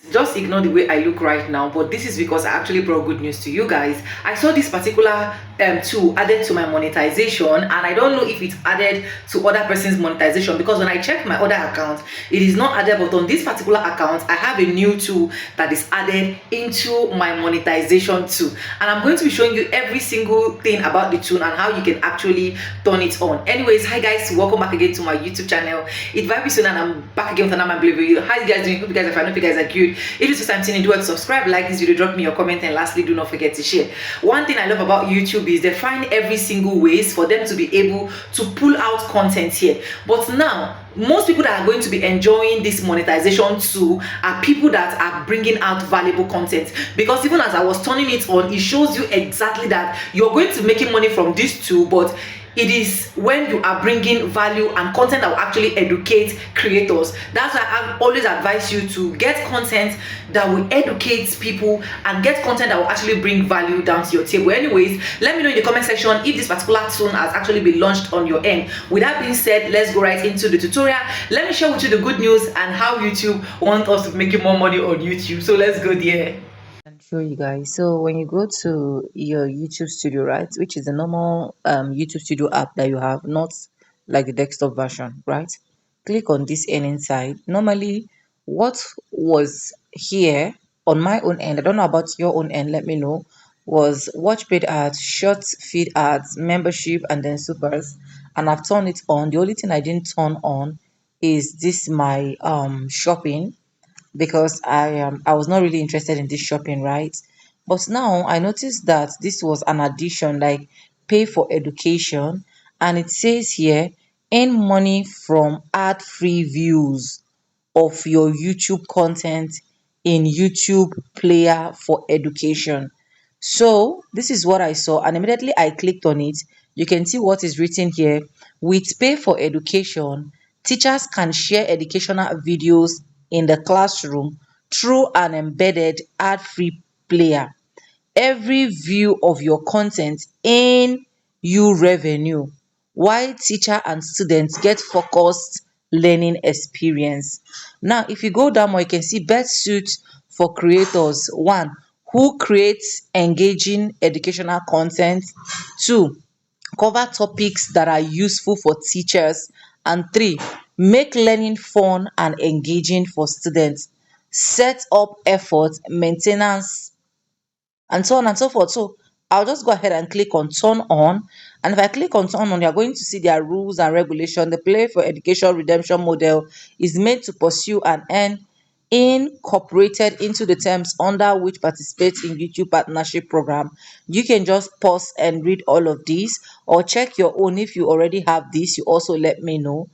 Just ignore the way I look right now, but this is because I actually brought good news to you guys. I saw this particular tool added to my monetization, and I don't know if it's added to other person's monetization, because when I check my other account, it is not added. But on this particular account, I have a new tool that is added into my monetization too, and I'm going to be showing you every single thing about the tool and how you can actually turn it on. Anyways, hi guys, welcome back again to my YouTube channel. It's very soon, and I'm back again with another video. How you guys doing? Hope you guys are fine. Hope you guys are good. If it's the first time seeing it, do subscribe, like this video, drop me your comment, and lastly, do not forget to share. One thing I love about YouTube is they find every single ways for them to be able to pull out content here. But now, most people that are going to be enjoying this monetization too are people that are bringing out valuable content, because even as I was turning it on, it shows you exactly that you're going to be making money from this too, but it is when you are bringing value and content that will actually educate creators. That's why I always advise you to get content that will educate people and get content that will actually bring value down to your table. Anyways, let me know in the comment section if this particular tool has actually been launched on your end. With that being said, let's go right into the tutorial. Let me share with you the good news and how YouTube wants us to make more money on YouTube. So let's go there and show you guys. So when you go to your YouTube studio, right, which is the normal YouTube studio app that you have, not like the desktop version, right, click on this end inside. Normally what was here on my own end, I don't know about your own end, let me know, was watch paid ads, short feed ads, membership, and then supers, and I've turned it on. The only thing I didn't turn on is this my shopping, because I was not really interested in this shopping, right? But now I noticed that this was an addition, like pay for education, and it says here earn money from ad-free views of your YouTube content in YouTube player for education. So this is what I saw, and immediately I clicked on it. You can see what is written here. With pay for education, teachers can share educational videos in the classroom through an embedded ad-free player. Every view of your content earn you revenue, while teacher and students get focused learning experience. Now, if you go down more, you can see best suit for creators. One, who creates engaging educational content. Two, cover topics that are useful for teachers. And three, make learning fun and engaging for students. Set up effort, maintenance, and so on and so forth. So I'll just go ahead and click on turn on. And if I click on turn on, you're going to see their rules and regulation. The play for education redemption model is made to pursue and earn incorporated into the terms under which participates in YouTube partnership program. You can just pause and read all of these, or check your own. If you already have this, you also let me know.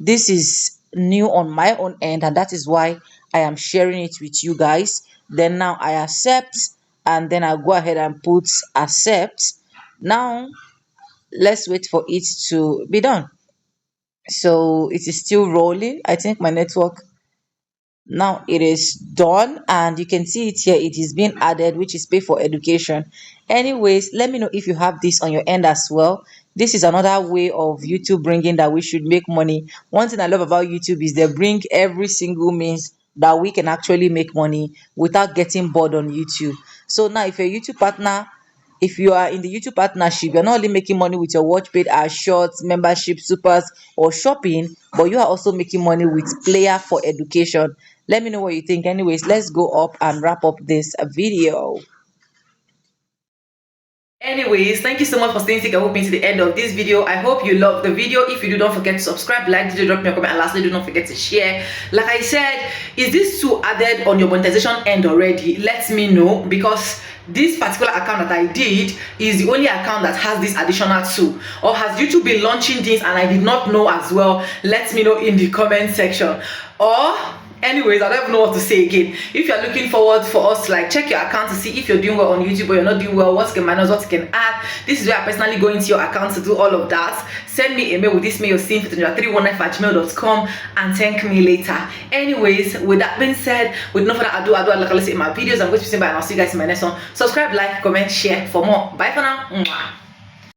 This is new on my own end, and that is why I am sharing it with you guys. Then now I accept, and then I'll go ahead and put accept. Now let's wait for it to be done. So it is still rolling. I think my network, now it is done, and you can see it here. It is being added, which is pay for education. Anyways, let me know if you have this on your end as well. This is another way of YouTube bringing that we should make money. One thing I love about YouTube is they bring every single means that we can actually make money without getting bored on YouTube. So now if you're a YouTube partner, if you are in the YouTube partnership, you're not only making money with your watch paid as shorts, membership, supers, or shopping, but you are also making money with player for education. Let me know what you think. Anyways, let's go up and wrap up this video. Anyways, thank you so much for staying stick and hoping to the end of this video. I hope you loved the video. If you do, don't forget to subscribe, like the video, drop me a comment, and lastly, do not forget to share. Like I said, is this tool added on your monetization end already? Let me know, because this particular account that I did is the only account that has this additional tool. Or has YouTube been launching this and I did not know as well? Let me know in the comment section. Or anyways, I don't even know what to say again. If you're looking forward for us to like check your account to see if you're doing well on YouTube or you're not doing well, what can minus, what can add, this is where I personally go into your account to do all of that. Send me a mail with this mail scene 319@gmail.com and thank me later. Anyways, with that being said, with no further ado, like I say in my videos, I'm going to be saying bye and I'll see you guys in my next one. Subscribe, like, comment, share for more. Bye for now. Mwah.